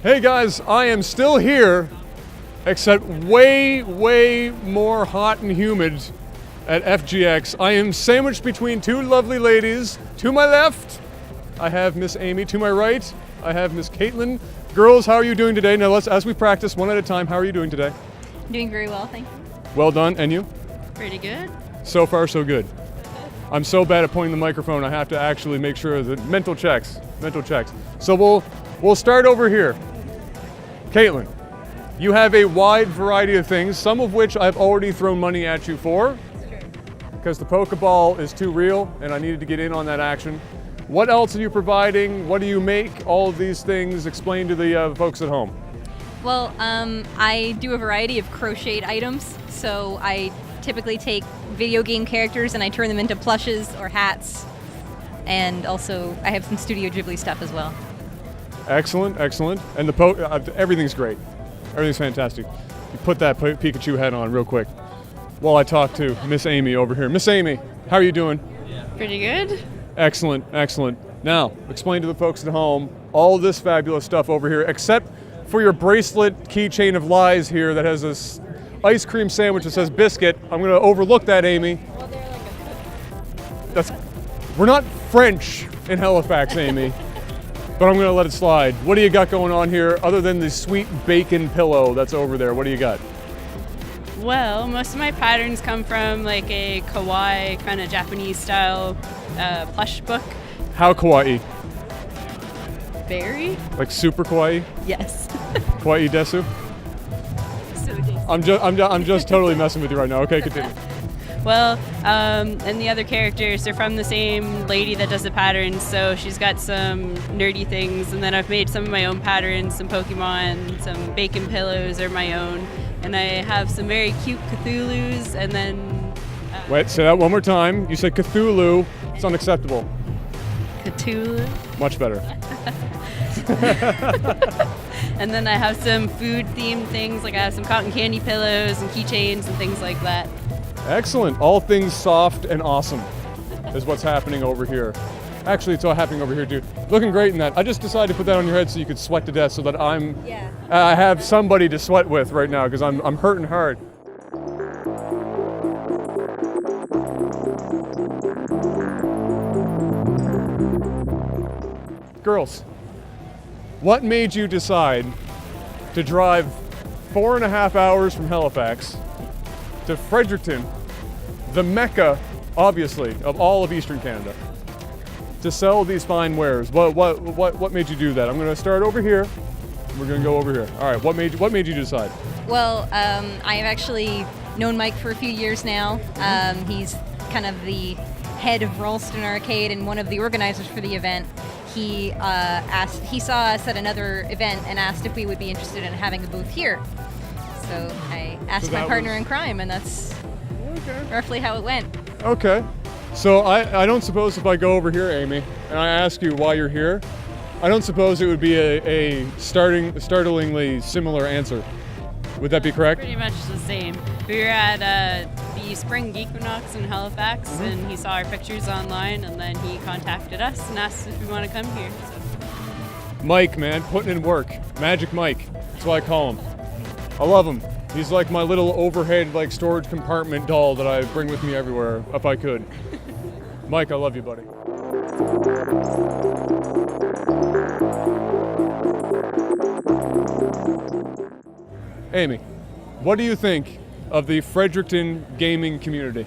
Hey guys, I am still here, except way, way more hot and humid at FGX. I am sandwiched between two lovely ladies. To my left, I have Miss Amy. To my right, I have Miss Caitlin. Girls, how are you doing today? Now as we practice one at a time, how are you doing today? Doing very well, thank you. Well done, and you? Pretty good. So far, so good. I'm so bad at pointing the microphone, I have to actually make sure that mental checks. So we'll start over here. Caitlin, you have a wide variety of things, some of which I've already thrown money at you for, because the Pokeball is too real and I needed to get in on that action. What else are you providing? What do you make? All of these things, explain to the folks at home. Well, I do a variety of crocheted items, so I typically take video game characters and I turn them into plushes or hats, and also I have some Studio Ghibli stuff as well. Excellent, excellent. And everything's great. Everything's fantastic. You put that Pikachu head on real quick while I talk to Miss Amy over here. Miss Amy, how are you doing? Pretty good. Excellent, excellent. Now, explain to the folks at home all this fabulous stuff over here, except for your bracelet keychain of lies here that has this ice cream sandwich that says biscuit. I'm going to overlook that, Amy. Well, they're like a We're not French in Halifax, Amy, but I'm going to let it slide. What do you got going on here other than the sweet bacon pillow that's over there? What do you got? Well, most of my patterns come from like a kawaii kind of Japanese style plush book. How kawaii? Very? Like super kawaii? Yes. Kawaii desu? So tasty. I'm just totally messing with you right now. Okay, continue. Well, and the other characters are from the same lady that does the patterns, so she's got some nerdy things, and then I've made some of my own patterns, some Pokemon, some bacon pillows are my own, and I have some very cute Cthulhu's, and then... Wait, say that one more time. You said Cthulhu. It's unacceptable. Cthulhu. Much better. And then I have some food-themed things, like I have some cotton candy pillows and keychains and things like that. Excellent. All things soft and awesome is what's happening over here. Actually, it's all happening over here, too. Looking great in that. I just decided to put that on your head so you could sweat to death so that I have somebody to sweat with right now because I'm hurting hard. Girls, what made you decide to drive 4.5 hours from Halifax to Fredericton, the mecca, obviously, of all of Eastern Canada, to sell these fine wares? What made you do that? I'm going to start over here. We're going to go over here. All right. What made you decide? Well, I have actually known Mike for a few years now. He's kind of the head of Ralston Arcade and one of the organizers for the event. He saw us at another event and asked if we would be interested in having a booth here. So I asked my partner in crime, and that's roughly how it went. Okay. So I don't suppose if I go over here, Amy, and I ask you why you're here, I don't suppose it would be a startlingly similar answer. Would that be correct? Pretty much the same. We were at the Spring Equinox in Halifax, and he saw our pictures online, and then he contacted us and asked if we want to come here. So. Mike, man, putting in work. Magic Mike. That's what I call him. I love him. He's like my little overhead storage compartment doll that I bring with me everywhere if I could. Mike, I love you, buddy. Amy, what do you think of the Fredericton gaming community?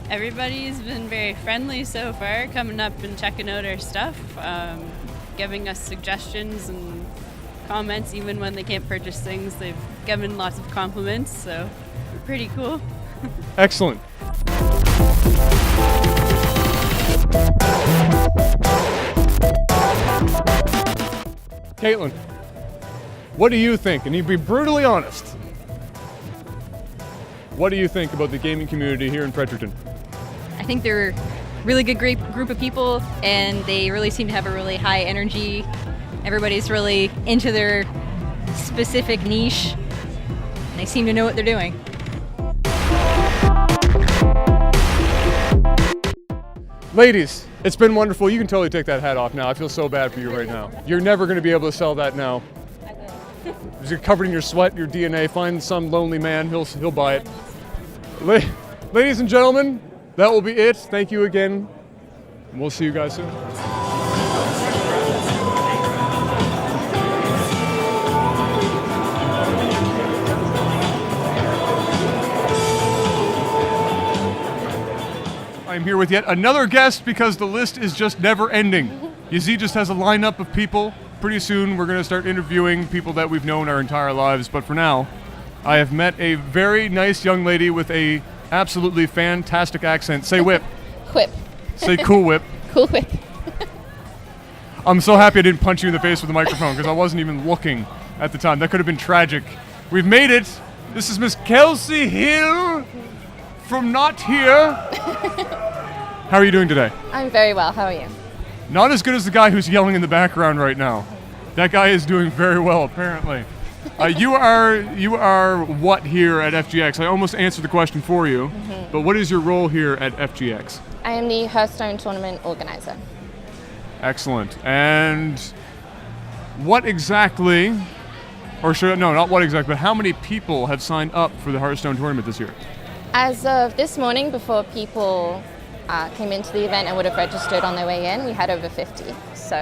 Everybody's been very friendly so far, coming up and checking out our stuff, giving us suggestions and comments even when they can't purchase things. They've given lots of compliments, so pretty cool. Excellent. Caitlin, what do you think? And you be brutally honest. What do you think about the gaming community here in Fredericton? I think they're a really good group of people, and they really seem to have a really high energy. Everybody's really into their specific niche, and they seem to know what they're doing. Ladies, It's been wonderful. You can totally take that hat off now. I feel so bad for you right now. You're never going to be able to sell that now. You're covered in your sweat, your DNA. Find some lonely man, he'll buy it. Ladies and gentlemen, that will be it. Thank you again. We'll see you guys soon. I'm here with yet another guest because the list is just never ending. Yazid just has a lineup of people. Pretty soon we're going to start interviewing people that we've known our entire lives, but for now, I have met a very nice young lady with a absolutely fantastic accent. Say whip. Whip. Say cool whip. Cool whip. I'm so happy I didn't punch you in the face with the microphone because I wasn't even looking at the time. That could have been tragic. We've made it. This is Miss Kelsey Hill from Not Here. How are you doing today? I'm very well. How are you? Not as good as the guy who's yelling in the background right now. That guy is doing very well, apparently. You are what here at FGX? I almost answered the question for you, but what is your role here at FGX? I am the Hearthstone tournament organizer. Excellent. And what exactly, or should no, not what exactly, but how many people have signed up for the Hearthstone tournament this year? As of this morning, before people came into the event and would have registered on their way in, we had over 50. So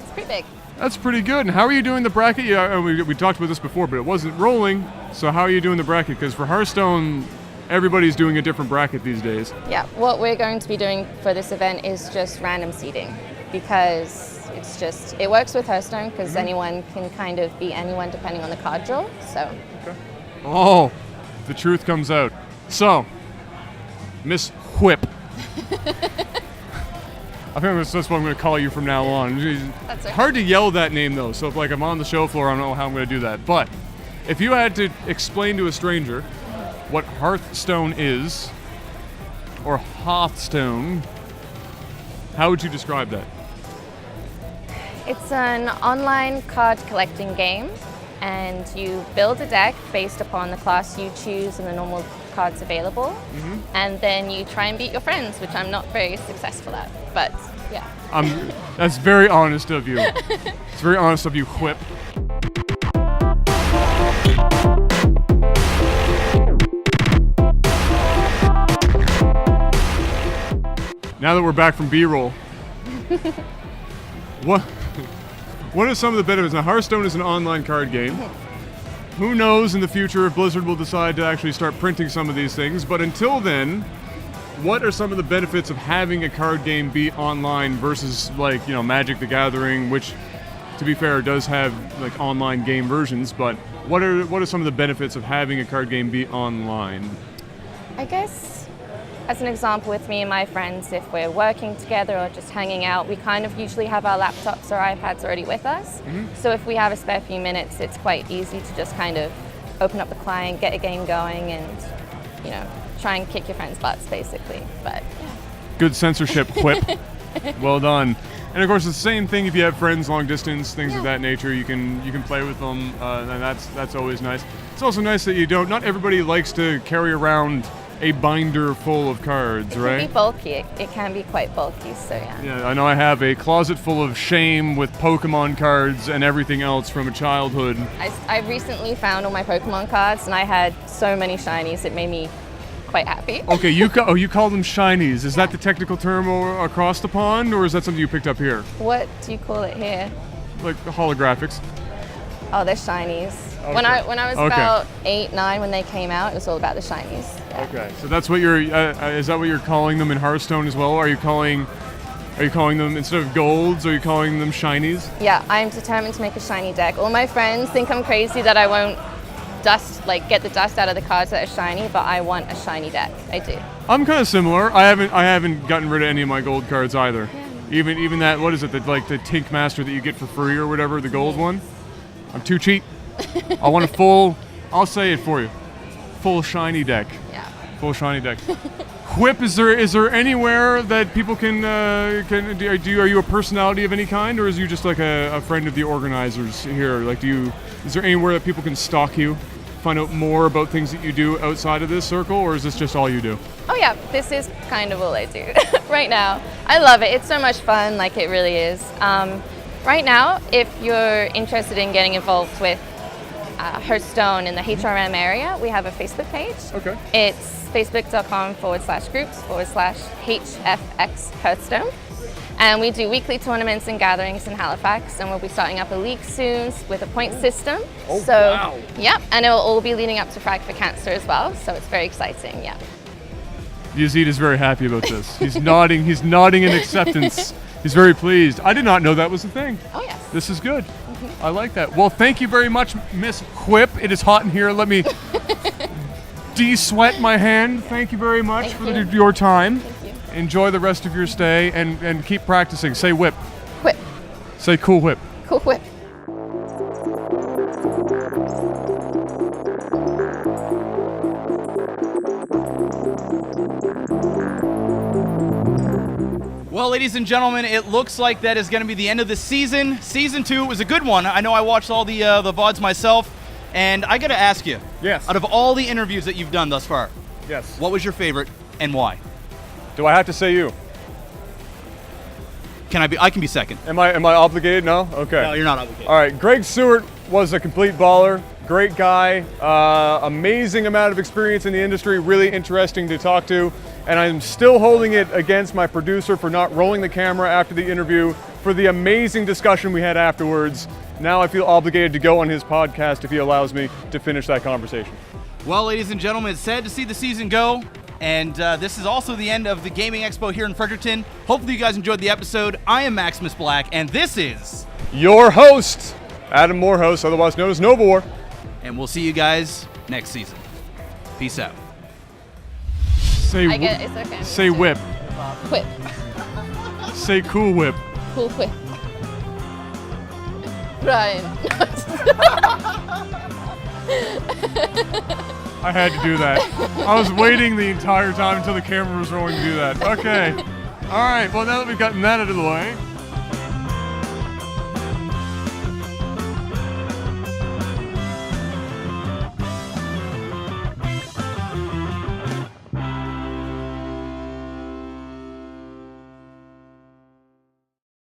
it's pretty big. That's pretty good. And how are you doing the bracket? Yeah, we talked about this before, but it wasn't rolling. So how are you doing the bracket? Because for Hearthstone, everybody's doing a different bracket these days. Yeah, what we're going to be doing for this event is just random seeding, because it works with Hearthstone because anyone can kind of be anyone depending on the card draw. So. Okay. Oh, the truth comes out. So, Miss Whip. I think that's what I'm going to call you from now on. That's okay. Hard to yell that name though, so if like I'm on the show floor, I don't know how I'm going to do that. But if you had to explain to a stranger what Hearthstone is, or Hearthstone, how would you describe that? It's an online card collecting game, and you build a deck based upon the class you choose and the normal cards available, and then you try and beat your friends, which I'm not very successful at, but yeah. That's very honest of you. It's very honest of you, Whip. Now that we're back from B-roll, what are some of the benefits? Now, Hearthstone is an online card game. Who knows in the future if Blizzard will decide to actually start printing some of these things, but until then, what are some of the benefits of having a card game be online versus like, Magic the Gathering, which, to be fair, does have like online game versions, but what are some of the benefits of having a card game be online? I guess, as an example, with me and my friends, if we're working together or just hanging out, we kind of usually have our laptops or iPads already with us. So if we have a spare few minutes, it's quite easy to just kind of open up the client, get a game going, and try and kick your friends' butts, basically. But yeah. Good censorship, Whip. Well done. And of course, it's the same thing if you have friends long distance, things of that nature. You can play with them, and that's always nice. It's also nice that not everybody likes to carry around a binder full of cards, right? It can be bulky. It can be quite bulky, so yeah. Yeah, I know I have a closet full of shame with Pokemon cards and everything else from a childhood. I recently found all my Pokemon cards, and I had so many shinies, it made me quite happy. Okay, you call them shinies. Is that the technical term across the pond, or is that something you picked up here? What do you call it here? Like the holographics. Oh, they're shinies. Okay. When I was about 8, 9 when they came out, it was all about the shinies. Yeah. Okay, so that's what is that what you're calling them in Hearthstone as well? Are you calling them, instead of golds, are you calling them shinies? Yeah, I'm determined to make a shiny deck. All my friends think I'm crazy that I won't get the dust out of the cards that are shiny, but I want a shiny deck. I do. I'm kind of similar. I haven't gotten rid of any of my gold cards either. Yeah. Even that, what is it, the Tink Master that you get for free or whatever, the gold one? I'm too cheap. I want a full, I'll say it for you, full shiny deck. Yeah. Full shiny deck. Whip, is there anywhere that people can are you a personality of any kind, or is you just like a friend of the organizers here? Like, is there anywhere that people can stalk you? find out more about things that you do outside of this circle, or is this just all you do? Oh yeah, this is kind of all I do right now. I love it. It's so much fun, like it really is. Right now, if you're interested in getting involved with Hearthstone in the HRM area, we have a Facebook page. Okay. It's facebook.com/groups/HFX Hearthstone. And we do weekly tournaments and gatherings in Halifax, and we'll be starting up a league soon with a point system. Oh, so, wow. Yep, and it'll all be leading up to Frag for Cancer as well, so it's very exciting, yeah. Yazid is very happy about this. He's nodding in acceptance. He's very pleased. I did not know that was a thing. Oh, yes. This is good. I like that. Well, thank you very much, Miss Whip. It is hot in here. Let me de-sweat my hand. Thank you very much for your time. Thank you. Enjoy the rest of your stay and keep practicing. Say whip. Whip. Say cool whip. Cool whip. Well, ladies and gentlemen, it looks like that is going to be the end of the season. Season 2 was a good one. I know I watched all the VODs myself, and I got to ask you. Yes. Out of all the interviews that you've done thus far, Yes. what was your favorite and why? Do I have to say you? Can I be? I can be second. Am I obligated? No? Okay. No, you're not obligated. All right. Greg Seward was a complete baller. Great guy. Amazing amount of experience in the industry. Really interesting to talk to. And I'm still holding it against my producer for not rolling the camera after the interview for the amazing discussion we had afterwards. Now I feel obligated to go on his podcast if he allows me to finish that conversation. Well, ladies and gentlemen, it's sad to see the season go. And this is also the end of the Gaming Expo here in Fredericton. Hopefully you guys enjoyed the episode. I am Maximus Black, and this is... Your host, Adam Morehouse, otherwise known as Novor. And we'll see you guys next season. Peace out. Say I get it, it's okay. Say whip. Whip. Say cool whip. Cool whip. Brian. I had to do that. I was waiting the entire time until the camera was rolling to do that. Okay. All right. Well, now that we've gotten that out of the way,